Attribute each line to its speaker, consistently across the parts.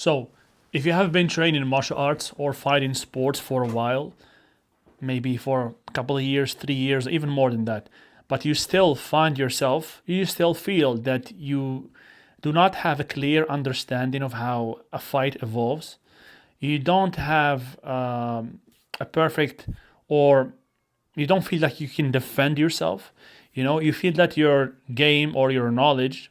Speaker 1: So, if you have been training in martial arts or fighting sports for a while, maybe for a couple of years, 3 years, even more than that, but you still find yourself, you still feel that you do not have a clear understanding of how a fight evolves, you don't have a perfect, or you don't feel like you can defend yourself, you feel that your game or your knowledge,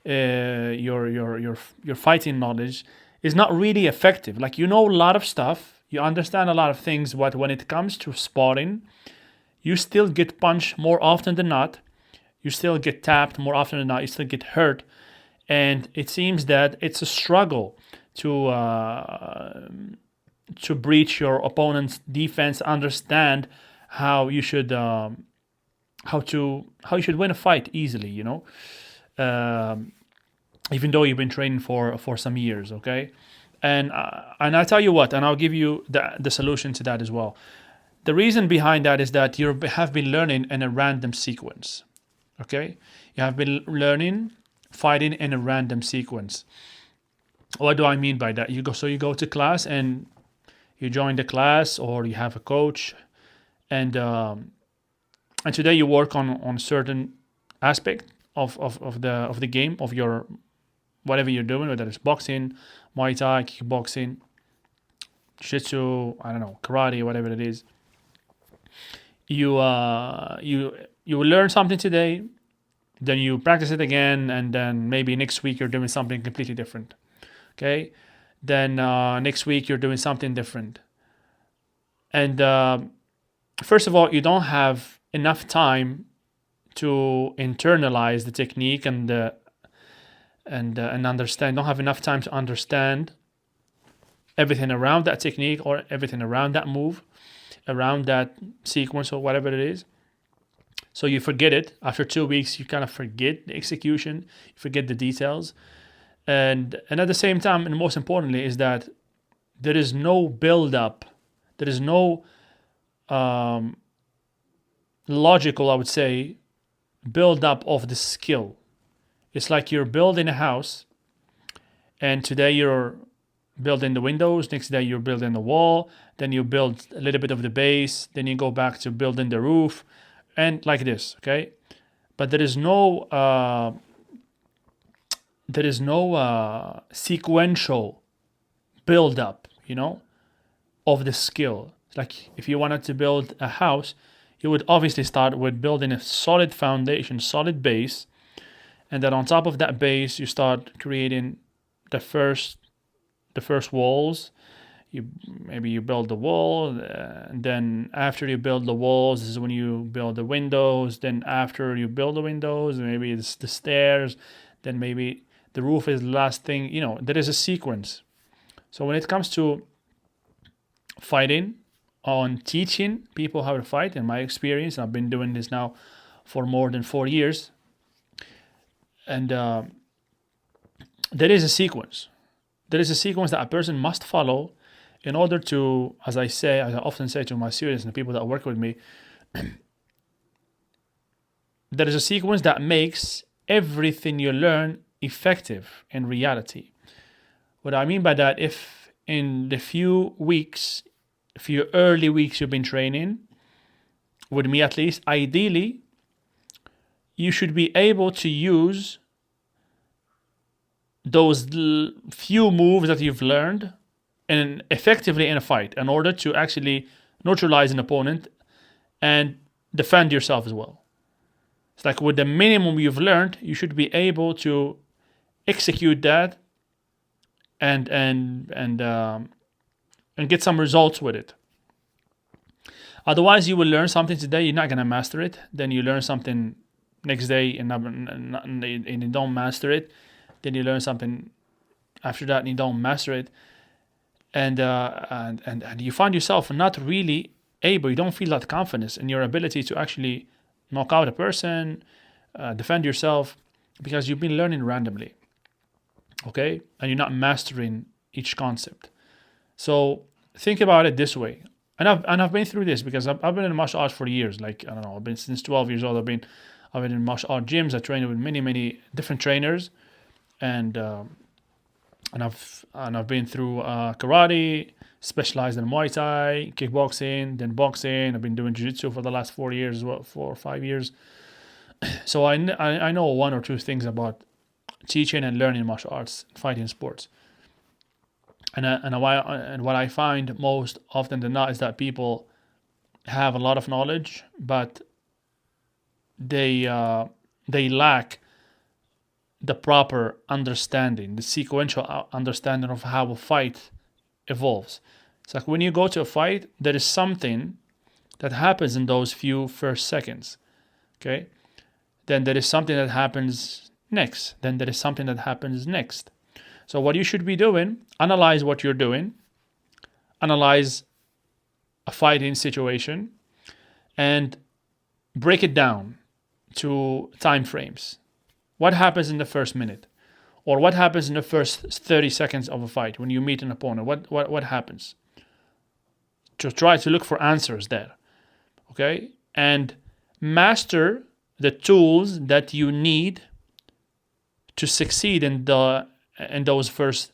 Speaker 1: your fighting knowledge is not really effective. Like, you know a lot of stuff, you understand a lot of things, but when it comes to spotting, you still get punched more often than not. You still get tapped more often than not. You still get hurt, and it seems that it's a struggle to breach your opponent's defense, understand how you should how you should win a fight easily. Um, Even though you've been training for some years, okay? And I tell you what, and I'll give you the solution to that as well. The reason behind that is that you have been learning in a random sequence, okay? You have been learning fighting in a random sequence. What do I mean by that? You go to class and you join the class, or you have a coach, and today you work on certain aspect of the game, of your whatever you're doing, whether it's boxing, Muay Thai, kickboxing, Jiu-Jitsu, I don't know, karate, whatever it is. You will learn something today, then you practice it again, and then maybe next week you're doing something completely different. Okay, then next week you're doing something different, and first of all, you don't have enough time to internalize the technique and understand. Don't have enough time to understand everything around that technique, or everything around that move, around that sequence, or whatever it is. So you forget it. After 2 weeks, you kind of forget the execution, you forget the details. And at the same time, and most importantly, is that there is no build up. There is no logical, I would say, build up of the skill. It's like you're building a house, and today you're building the windows, next day you're building the wall, then you build a little bit of the base, then you go back to building the roof, and like this, okay? But there is no sequential build up, of the skill. It's like if you wanted to build a house, you would obviously start with building a solid foundation, solid base, and then on top of that base, you start creating the first walls. You build the wall, and then after you build the walls, this is when you build the windows. Then after you build the windows, maybe it's the stairs. Then maybe the roof is the last thing. There is a sequence. So when it comes to fighting, on teaching people how to fight, in my experience, I've been doing this now for more than 4 years, and there is a sequence. There is a sequence that a person must follow in order to, as I often say to my students and the people that work with me, there is a sequence that makes everything you learn effective in reality. What I mean by that, if in the few early weeks you've been training, with me at least, ideally, you should be able to use those few moves that you've learned and effectively in a fight in order to actually neutralize an opponent and defend yourself as well. It's like with the minimum you've learned, you should be able to execute that and get some results with it. Otherwise, you will learn something today, you're not gonna master it. Then you learn something next day and you don't master it. Then you learn something after that and you don't master it, and you find yourself not really able. You don't feel that confidence in your ability to actually knock out a person, defend yourself, because you've been learning randomly, okay, and you're not mastering each concept. So think about it this way, and I've been through this because I've been in martial arts for years. Like, I don't know, I've been since 12 years old. I've been in martial art gyms. I trained with many different trainers, and and I've been through karate, specialized in Muay Thai, kickboxing, then boxing. I've been doing jiu-jitsu for the last 4 years as well, 4 or 5 years. So I know one or two things about teaching and learning martial arts, fighting sports. And what I find most often than not is that people have a lot of knowledge, but they lack the proper understanding, the sequential understanding of how a fight evolves. It's like when you go to a fight, there is something that happens in those few first seconds. Okay? Then there is something that happens next. Then there is something that happens next. So what you should be doing, analyze what you're doing, analyze a fighting situation, and break it down to time frames. What happens in the first minute? Or what happens in the first 30 seconds of a fight when you meet an opponent? What happens? Just try to look for answers there. Okay? And master the tools that you need to succeed in those first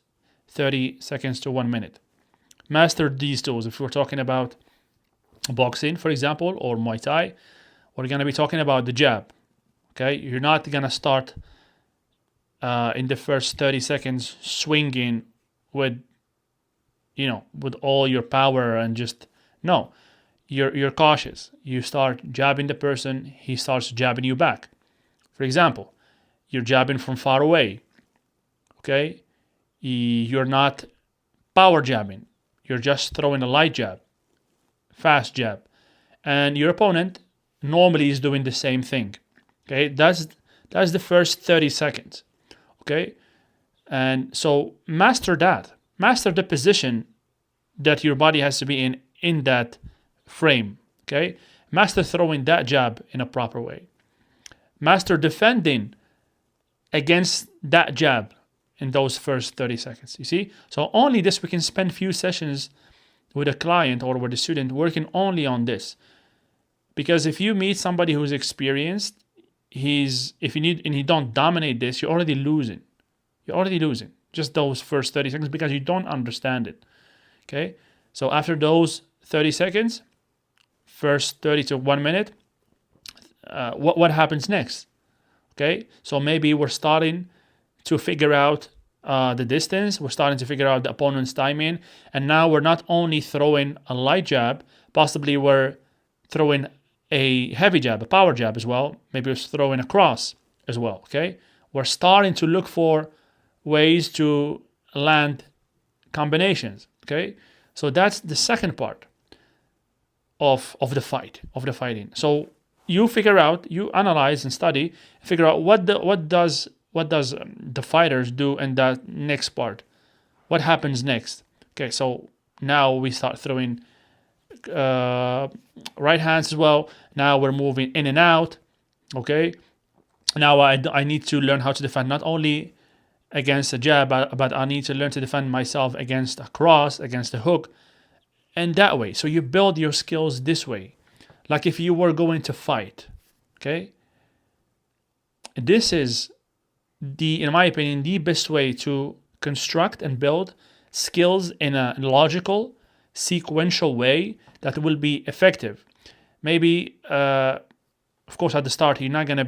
Speaker 1: 30 seconds to 1 minute. Master these tools. If we're talking about boxing, for example, or Muay Thai, we're going to be talking about the jab. Okay, you're not going to start in the first 30 seconds swinging with all your power and just no. You're cautious. You start jabbing the person, he starts jabbing you back. For example, you're jabbing from far away. Okay, you're not power jabbing. You're just throwing a light jab, fast jab, and your opponent normally is doing the same thing. Okay, that's the first 30 seconds. Okay, and so master that. Master the position that your body has to be in that frame. Okay, master throwing that jab in a proper way. Master defending against that jab in those first 30 seconds. You see? So only this, we can spend few sessions with a client or with a student working only on this. Because if you meet somebody who's experienced, if you don't dominate this, you're already losing. You're already losing just those first 30 seconds because you don't understand it. Okay? So after those 30 seconds, first 30 to 1 minute, what happens next? Okay? So maybe we're starting to figure out the distance. We're starting to figure out the opponent's timing. And now we're not only throwing a light jab, possibly we're throwing a heavy jab, a power jab as well. Maybe we're throwing a cross as well, okay? We're starting to look for ways to land combinations, okay? So that's the second part of the fighting. So you figure out, you analyze and study, figure out what does the fighters do in that next part? What happens next? Okay, so now we start throwing right hands as well. Now we're moving in and out. Okay, now I need to learn how to defend not only against a jab, but I need to learn to defend myself against a cross, against a hook, and that way. So you build your skills this way, like if you were going to fight. Okay, this is in my opinion, the best way to construct and build skills in a logical, sequential way that will be effective. Maybe, of course, at the start, you're not going to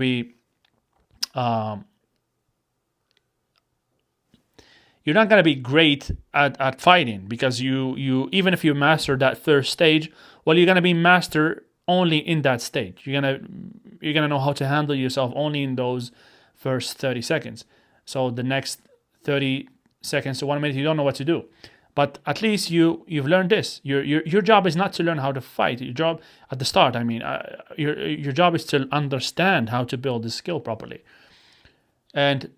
Speaker 1: be great at fighting because you even if you master that first stage, well, you're going to be master only in that stage. You're gonna know how to handle yourself only in those first 30 seconds. So the next 30 seconds to 1 minute, you don't know what to do. But at least you've learned this. Your job is not to learn how to fight. Your job at the start, your job is to understand how to build this skill properly. And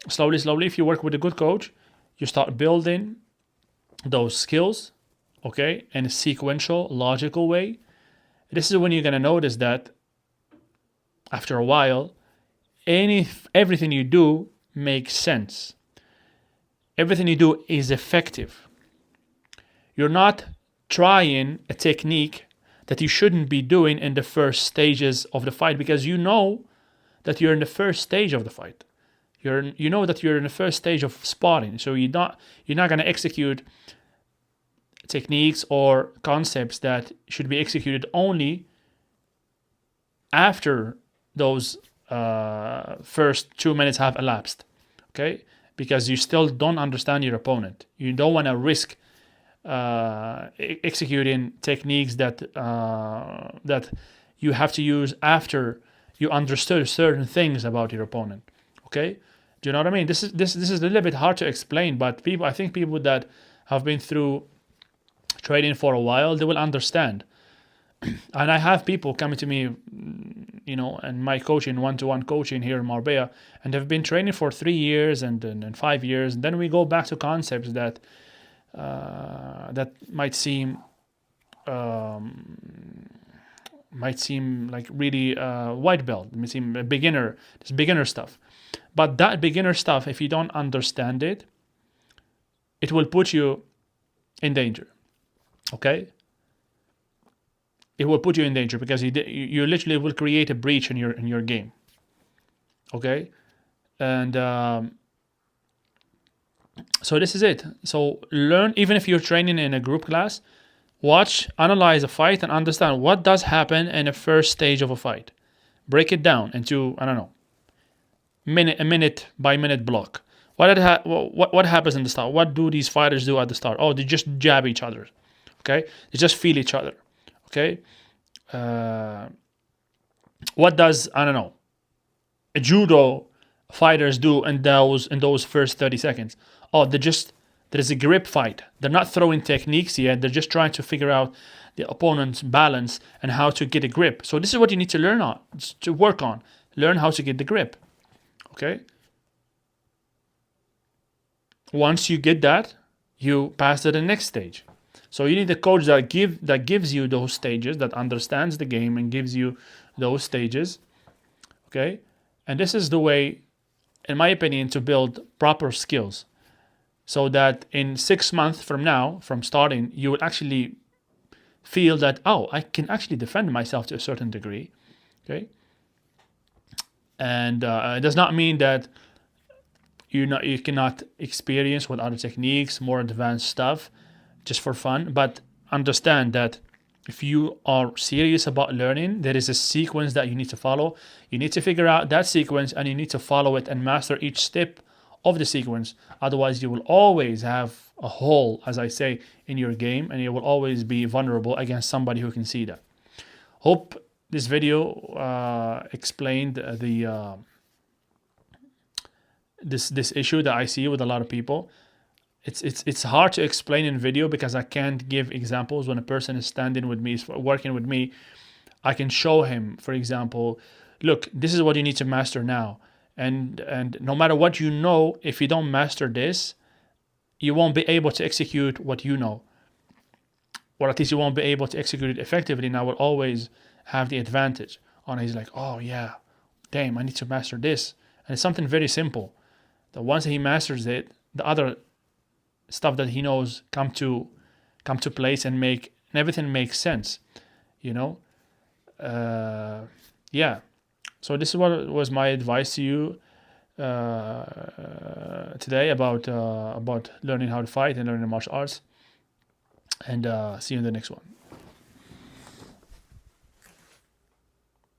Speaker 1: slowly, if you work with a good coach, you start building those skills, okay, in a sequential, logical way. This is when you're gonna notice that after a while, everything you do makes sense. Everything you do is effective. You're not trying a technique that you shouldn't be doing in the first stages of the fight because you know that you're in the first stage of the fight. You know that you're in the first stage of spotting, so you're not going to execute techniques or concepts that should be executed only after those first 2 minutes have elapsed. Okay, because you still don't understand your opponent. You don't want to risk executing techniques that you have to use after you understood certain things about your opponent. Okay, do you know what I mean? This is a little bit hard to explain, but I think people that have been through trading for a while, they will understand. And I have people coming to me, and my coaching, one-to-one coaching here in Marbella, and they've been training for 3 years and 5 years, and then we go back to concepts that might seem like really white belt. It might seem a beginner. It's beginner stuff, but that beginner stuff, if you don't understand it, it will put you in danger. Okay, it will put you in danger because you literally will create a breach in your game. Okay, and so this is it. So learn, even if you're training in a group class, watch, analyze a fight, and understand what does happen in the first stage of a fight. Break it down into, I don't know, a minute by minute block. What happens in the start? What do these fighters do at the start? Oh, they just jab each other. Okay, they just feel each other. Okay, what does, I don't know, a judo fighters do in those first 30 seconds? Oh, there's a grip fight. They're not throwing techniques yet. They're just trying to figure out the opponent's balance and how to get a grip. So this is what you need to learn on, to work on. Learn how to get the grip. Okay. Once you get that, you pass to the next stage. So you need a coach that gives you those stages, that understands the game and gives you those stages. Okay. And this is the way, in my opinion, to build proper skills, so that in 6 months from now, from starting, you will actually feel that, oh, I can actually defend myself to a certain degree. Okay. And it does not mean that you cannot experience with other techniques, more advanced stuff, just for fun. But understand that if you are serious about learning, there is a sequence that you need to follow. You need to figure out that sequence and you need to follow it and master each step of the sequence. Otherwise, you will always have a hole, as I say, in your game, and you will always be vulnerable against somebody who can see that. Hope this video explained this issue that I see with a lot of people. It's hard to explain in video because I can't give examples. When a person is standing with me, is working with me, I can show him, for example, look, this is what you need to master now. And no matter what you know, if you don't master this, you won't be able to execute what you know. Or at least you won't be able to execute it effectively, and I will always have the advantage. And he's like, oh yeah, damn, I need to master this. And it's something very simple. That once he masters it, the other stuff that he knows come to place and everything makes sense, yeah. So this is what was my advice to you today about learning how to fight and learning martial arts, and see you in the next one.